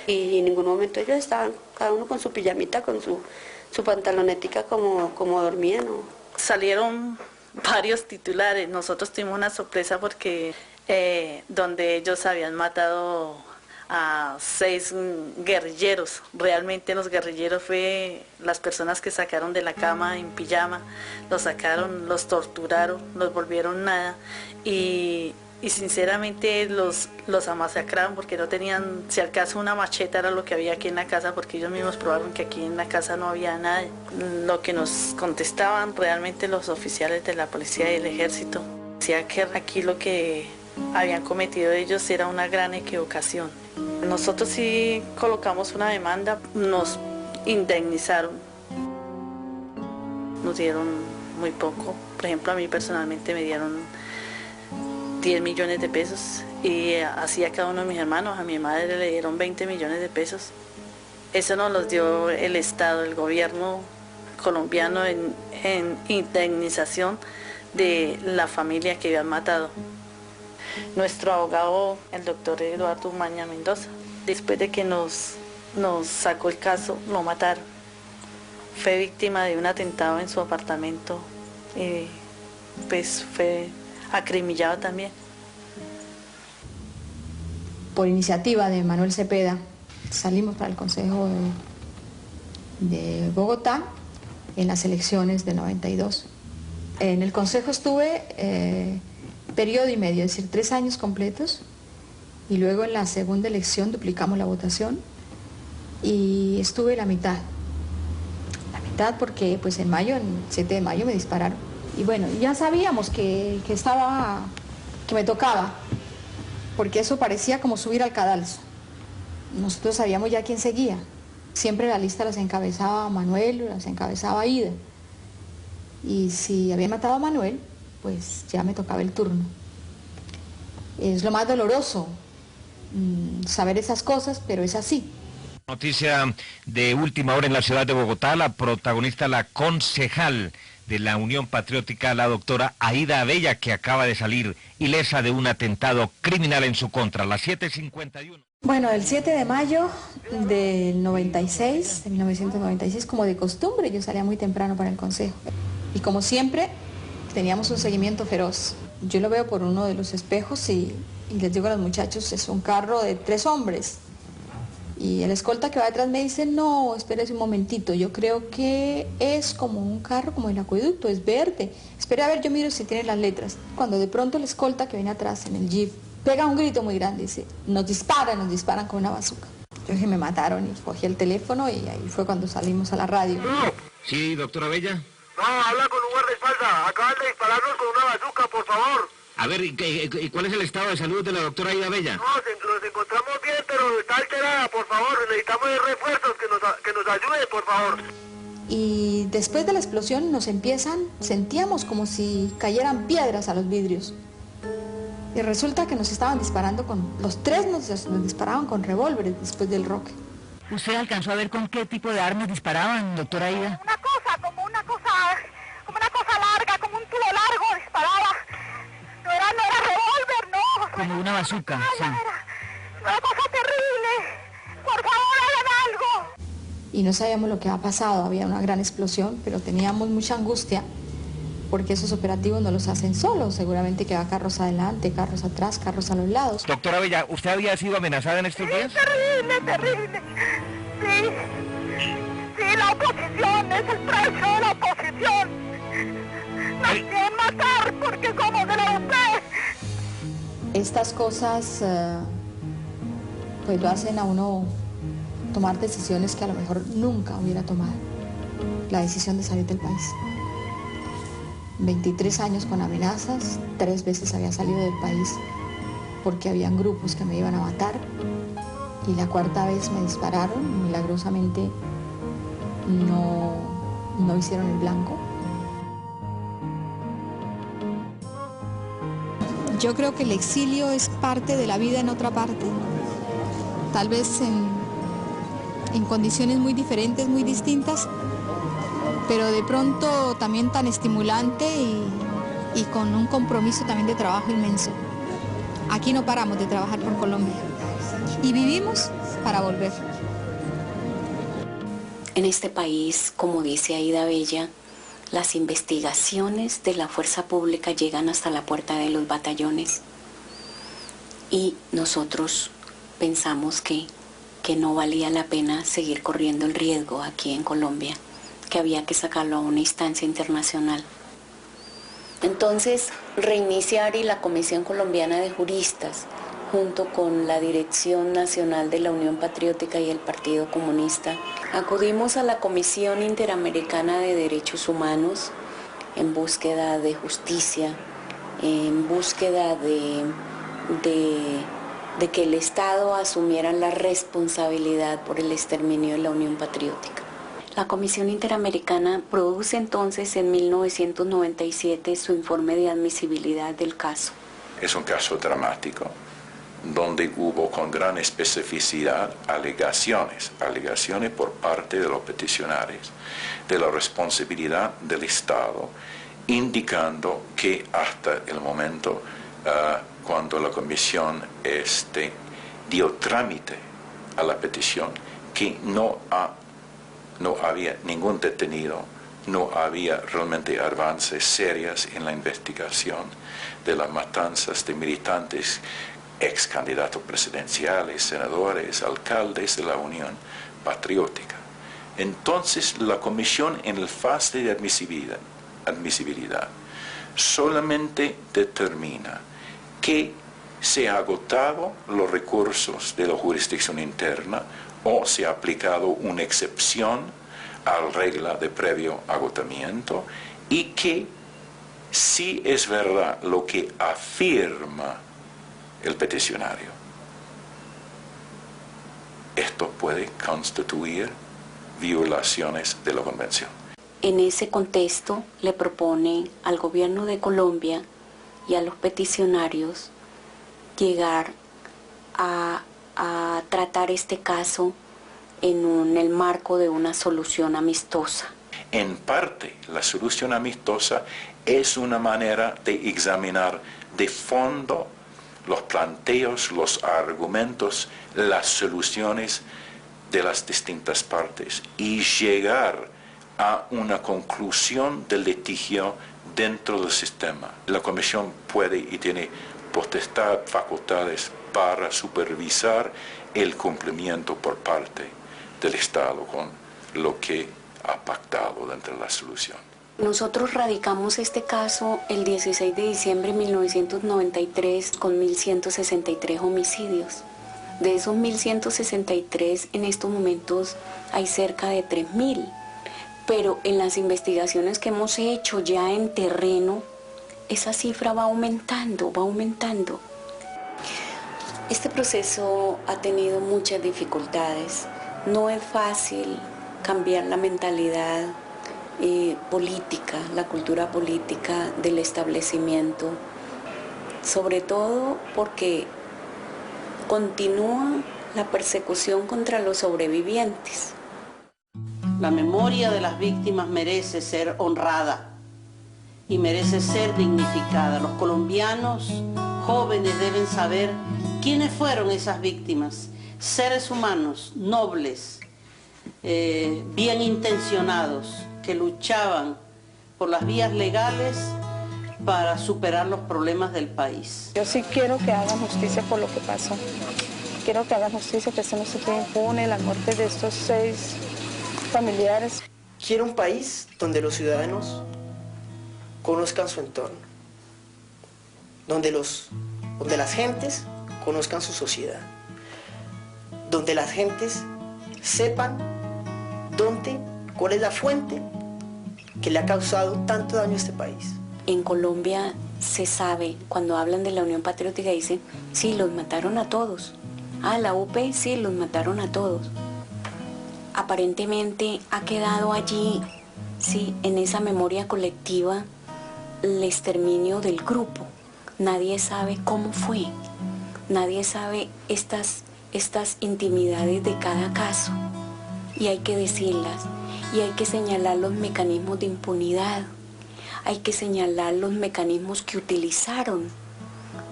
Y en ningún momento ellos estaban, cada uno con su pijamita, con su pantalonetica como dormían, ¿no? Salieron varios titulares. Nosotros tuvimos una sorpresa porque donde ellos habían matado a 6 guerrilleros. Realmente los guerrilleros fue las personas que sacaron de la cama en pijama, los sacaron, los torturaron, los volvieron nada y sinceramente los amasacraron porque no tenían, si al caso una macheta era lo que había aquí en la casa, porque ellos mismos probaron que aquí en la casa no había nada. Lo que nos contestaban realmente los oficiales de la policía y el ejército, decía que aquí lo que habían cometido ellos era una gran equivocación. Nosotros sí colocamos una demanda, nos indemnizaron, nos dieron muy poco. Por ejemplo, a mí personalmente me dieron 10 millones de pesos y así a cada uno de mis hermanos. A mi madre le dieron 20 millones de pesos. Eso nos los dio el Estado, el gobierno colombiano en indemnización de la familia que habían matado. Nuestro abogado, el doctor Eduardo Umaña Mendoza, después de que nos sacó el caso, lo mataron. Fue víctima de un atentado en su apartamento y pues fue acribillado también. Por iniciativa de Manuel Cepeda, salimos para el Consejo de Bogotá en las elecciones de 92. En el Consejo estuve periodo y medio, es decir, 3 años completos, y luego en la segunda elección duplicamos la votación y estuve la mitad porque pues en mayo, el 7 de mayo me dispararon. Y bueno, ya sabíamos que me tocaba, porque eso parecía como subir al cadalso. Nosotros sabíamos ya quién seguía. Siempre la lista las encabezaba Manuel, las encabezaba Ida. Y si había matado a Manuel, pues ya me tocaba el turno. Es lo más doloroso saber esas cosas, pero es así. Noticia de última hora en la ciudad de Bogotá, la protagonista, la concejal de la Unión Patriótica, la doctora Aída Abella, que acaba de salir ilesa de un atentado criminal en su contra, las 7:51. Bueno, el 7 de mayo del 96, de 1996, como de costumbre, yo salía muy temprano para el consejo. Y como siempre, teníamos un seguimiento feroz. Yo lo veo por uno de los espejos y les digo a los muchachos, es un carro de 3 hombres. Y el escolta que va detrás me dice, no, espérese un momentito, yo creo que es como un carro como el acueducto, es verde. Espere a ver, yo miro si tiene las letras. Cuando de pronto el escolta que viene atrás en el jeep pega un grito muy grande y dice, nos disparan con una bazooka. Yo dije, me mataron y cogí el teléfono y ahí fue cuando salimos a la radio. Sí, doctora Abella. No, habla con un guardaespaldas, acaban de dispararnos con una bazooka, por favor. A ver, ¿y cuál es el estado de salud de la doctora Aída Abella? No, nos encontramos bien, pero está alterada, por favor. Necesitamos refuerzos que nos ayuden, por favor. Y después de la explosión sentíamos como si cayeran piedras a los vidrios. Y resulta que nos estaban disparando los 3 nos disparaban con revólveres después del roque. ¿Usted alcanzó a ver con qué tipo de armas disparaban, doctora Aída? Como una cosa larga, como un tubo largo disparaba. No era revólver, no. Como una bazooka, sí. Una cosa terrible. Por favor, hagan algo. Y no sabíamos lo que había pasado, había una gran explosión, pero teníamos mucha angustia, porque esos operativos no los hacen solos, seguramente que va carros adelante, carros atrás, carros a los lados. Doctora Abella, ¿usted había sido amenazada en estos días? Terrible. Sí, la oposición, es el precio de la oposición. Nos quieren matar porque somos de la UP. Estas cosas pues lo hacen a uno tomar decisiones que a lo mejor nunca hubiera tomado. La decisión de salir del país. 23 años con amenazas, 3 veces había salido del país porque habían grupos que me iban a matar y la 4ª vez me dispararon, milagrosamente no hicieron el blanco. Yo creo que el exilio es parte de la vida en otra parte, tal vez en condiciones muy diferentes, muy distintas, pero de pronto también tan estimulante y con un compromiso también de trabajo inmenso. Aquí no paramos de trabajar por Colombia y vivimos para volver. En este país, como dice Aída Abella, las investigaciones de la fuerza pública llegan hasta la puerta de los batallones y nosotros pensamos que no valía la pena seguir corriendo el riesgo aquí en Colombia, que había que sacarlo a una instancia internacional. Entonces, Reiniciar y la Comisión Colombiana de Juristas, junto con la Dirección Nacional de la Unión Patriótica y el Partido Comunista, acudimos a la Comisión Interamericana de Derechos Humanos en búsqueda de justicia, en búsqueda de que el Estado asumiera la responsabilidad por el exterminio de la Unión Patriótica. La Comisión Interamericana produce entonces en 1997 su informe de admisibilidad del caso. Es un caso dramático, donde hubo con gran especificidad alegaciones por parte de los peticionarios de la responsabilidad del Estado, indicando que hasta el momento cuando la comisión dio trámite a la petición, que no había ningún detenido, no había realmente avances serios en la investigación de las matanzas de militantes, ex candidatos presidenciales, senadores, alcaldes de la Unión Patriótica. Entonces la comisión en el fase de admisibilidad solamente determina que se han agotado los recursos de la jurisdicción interna o se ha aplicado una excepción a la regla de previo agotamiento, y que si es verdad lo que afirma el peticionario, esto puede constituir violaciones de la Convención. En ese contexto le propone al gobierno de Colombia y a los peticionarios llegar a tratar este caso en el marco de una solución amistosa. En parte, la solución amistosa es una manera de examinar de fondo los planteos, los argumentos, las soluciones de las distintas partes y llegar a una conclusión del litigio dentro del sistema. La Comisión puede y tiene potestad, facultades para supervisar el cumplimiento por parte del Estado con lo que ha pactado dentro de la solución. Nosotros radicamos este caso el 16 de diciembre de 1993 con 1.163 homicidios. De esos 1.163, en estos momentos hay cerca de 3.000. Pero en las investigaciones que hemos hecho ya en terreno, esa cifra va aumentando, va aumentando. Este proceso ha tenido muchas dificultades. No es fácil cambiar la mentalidad política, la cultura política del establecimiento, sobre todo porque continúa la persecución contra los sobrevivientes. La memoria de las víctimas merece ser honrada y merece ser dignificada. Los colombianos jóvenes deben saber quiénes fueron esas víctimas, seres humanos, nobles, bien intencionados, que luchaban por las vías legales para superar los problemas del país. Yo sí quiero que hagan justicia por lo que pasó. Quiero que hagan justicia, que esto no se quede impune, la muerte de estos 6 familiares. Quiero un país donde los ciudadanos conozcan su entorno, donde las gentes conozcan su sociedad, donde las gentes sepan cuál es la fuente que le ha causado tanto daño a este país. En Colombia se sabe, cuando hablan de la Unión Patriótica dicen, sí, los mataron a todos. Ah, la UP, sí, los mataron a todos. Aparentemente ha quedado allí, sí, en esa memoria colectiva, el exterminio del grupo. Nadie sabe cómo fue, nadie sabe estas intimidades de cada caso. Y hay que decirlas, y hay que señalar los mecanismos de impunidad, hay que señalar los mecanismos que utilizaron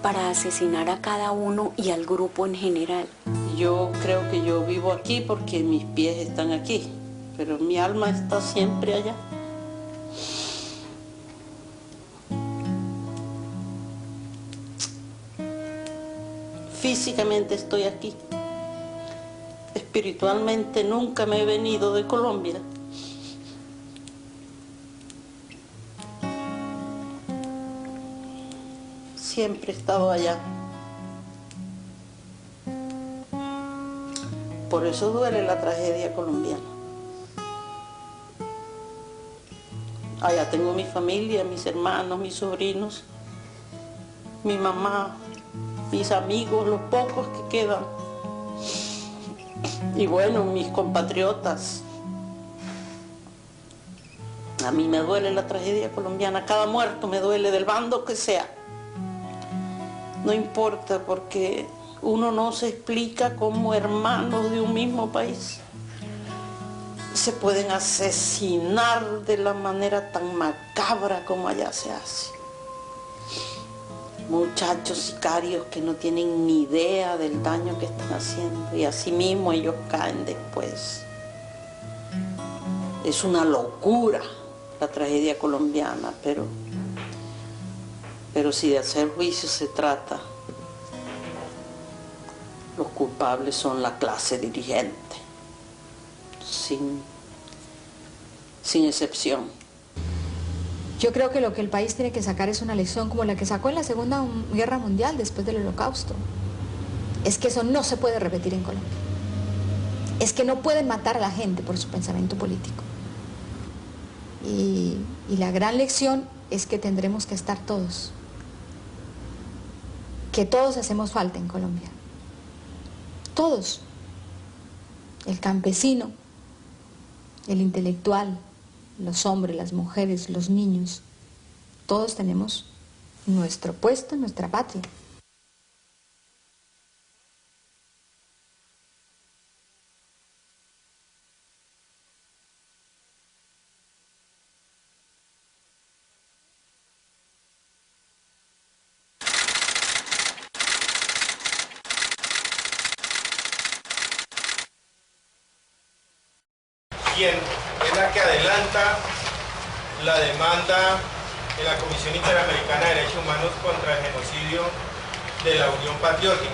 para asesinar a cada uno y al grupo en general. Yo creo que yo vivo aquí porque mis pies están aquí, pero mi alma está siempre allá. Físicamente estoy aquí, espiritualmente nunca me he venido de Colombia. Siempre he estado allá. Por eso duele la tragedia colombiana. Allá tengo mi familia, mis hermanos, mis sobrinos, mi mamá, mis amigos, los pocos que quedan. Y bueno, mis compatriotas. A mí me duele la tragedia colombiana. Cada muerto me duele, del bando que sea. No importa, porque uno no se explica cómo hermanos de un mismo país se pueden asesinar de la manera tan macabra como allá se hace. Muchachos sicarios que no tienen ni idea del daño que están haciendo y así mismo ellos caen después. Es una locura la tragedia colombiana, pero si de hacer juicio se trata, los culpables son la clase dirigente, sin excepción. Yo creo que lo que el país tiene que sacar es una lección como la que sacó en la Segunda Guerra Mundial después del Holocausto. Es que eso no se puede repetir en Colombia. Es que no pueden matar a la gente por su pensamiento político. Y la gran lección es que tendremos que estar todos. Que todos hacemos falta en Colombia. Todos. El campesino, el intelectual, los hombres, las mujeres, los niños, todos tenemos nuestro puesto en nuestra patria. Quien es la que adelanta la demanda de la Comisión Interamericana de Derechos Humanos contra el genocidio de la Unión Patriótica.